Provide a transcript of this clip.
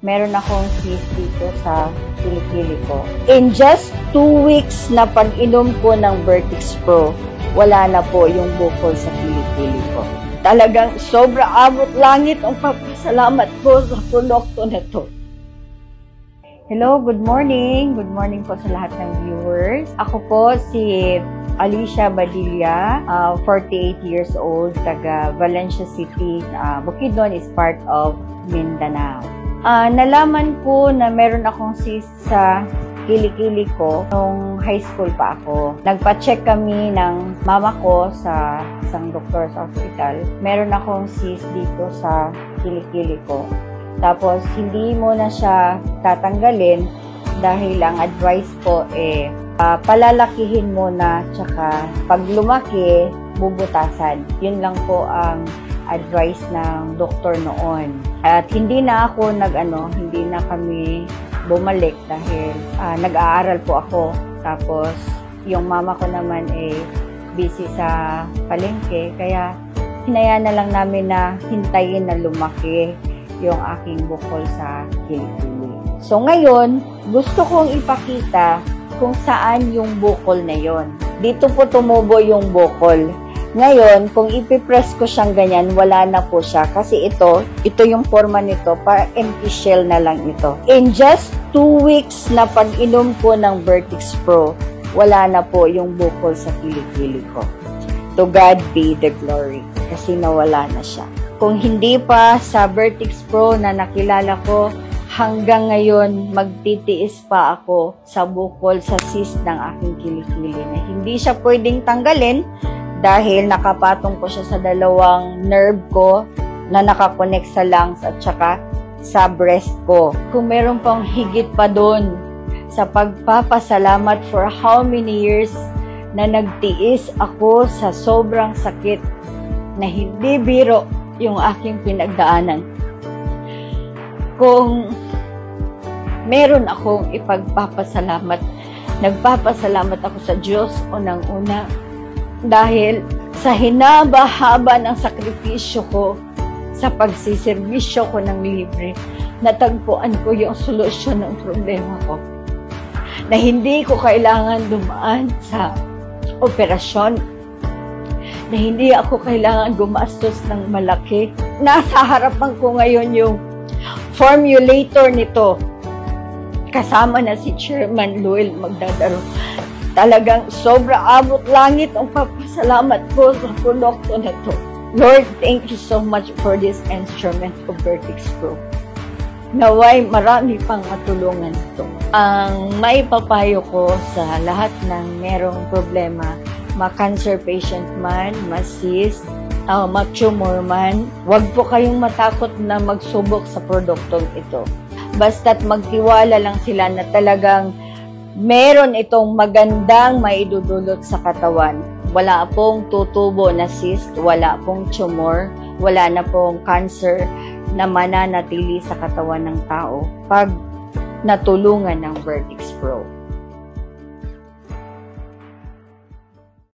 meron akong cyst dito sa kilikili ko. In just 2 weeks na pag-inom ko ng Vertix Pro, wala na po yung bukol sa kilikili ko. Talagang sobra abot langit ang pagpasalamat ko sa produkto na to. Hello, good morning. Good morning po sa lahat ng viewers. Ako po si Alicia Badilla, 48 years old, taga Valencia City. Bukidnon is part of Mindanao. Nalaman ko na meron akong cyst sa kilikili ko nung high school pa ako. Nagpa-check kami ng mama ko sa isang doktor sa hospital. Meron akong cyst dito sa kilikili ko. Tapos, hindi mo na siya tatanggalin dahil ang advice ko palalakihin mo na, tsaka pag lumaki, bubutasan. Yun lang po ang advice ng doktor noon. At hindi na ako hindi na kami bumalik dahil nag-aaral po ako. Tapos, yung mama ko naman busy sa palengke, kaya hinayaan na lang namin na hintayin na lumaki yung aking bukol sa kilikili. So ngayon, gusto kong ipakita kung saan yung bukol na yon. Dito po tumubo yung bukol. Ngayon, kung ipipress ko siyang ganyan, wala na po siya. Kasi ito yung forma nito, para empty shell na lang ito. In just 2 weeks na pag-inom ko ng Vertix Pro, wala na po yung bukol sa kilikili ko. To God be the glory. Kasi nawala na siya. Kung hindi pa sa Vertix Pro na nakilala ko, hanggang ngayon magtitiis pa ako sa bukol sa cyst ng aking kilikili na hindi siya pwedeng tanggalin dahil nakapatong ko siya sa dalawang nerve ko na nakakonect sa lungs at saka sa breast ko. Kung meron pang higit pa doon sa pagpapasalamat for how many years na nagtiis ako sa sobrang sakit na hindi biro yung aking pinagdaanan. Kung meron akong ipagpapasalamat, nagpapasalamat ako sa Diyos unang-una dahil sa hinaba-haba ng sakripisyo ko sa pagsiservisyo ko ng libre, natagpuan ko yung solusyon ng problema ko. Na hindi ko kailangan dumaan sa operasyon, na hindi ako kailangan gumastos ng malaki. Nasa harapan ko ngayon yung formulator nito. Kasama na si Chairman Luel Magdadaro. Talagang sobra abot langit ang pagpasalamat ko sa produkto na to. Lord, thank you so much for this instrument of Vertix Pro. Naway marami pang matulungan ito. Ang maipapayo ko sa lahat ng merong problema, ma-cancer patient man, ma-cyst, ma-tumor man, huwag po kayong matakot na magsubok sa produktong ito. Basta't magtiwala lang sila na talagang meron itong magandang maidudulot sa katawan. Wala pong tutubo na cyst, wala pong tumor, wala na pong cancer na mananatili sa katawan ng tao pag natulungan ng Vertix Pro.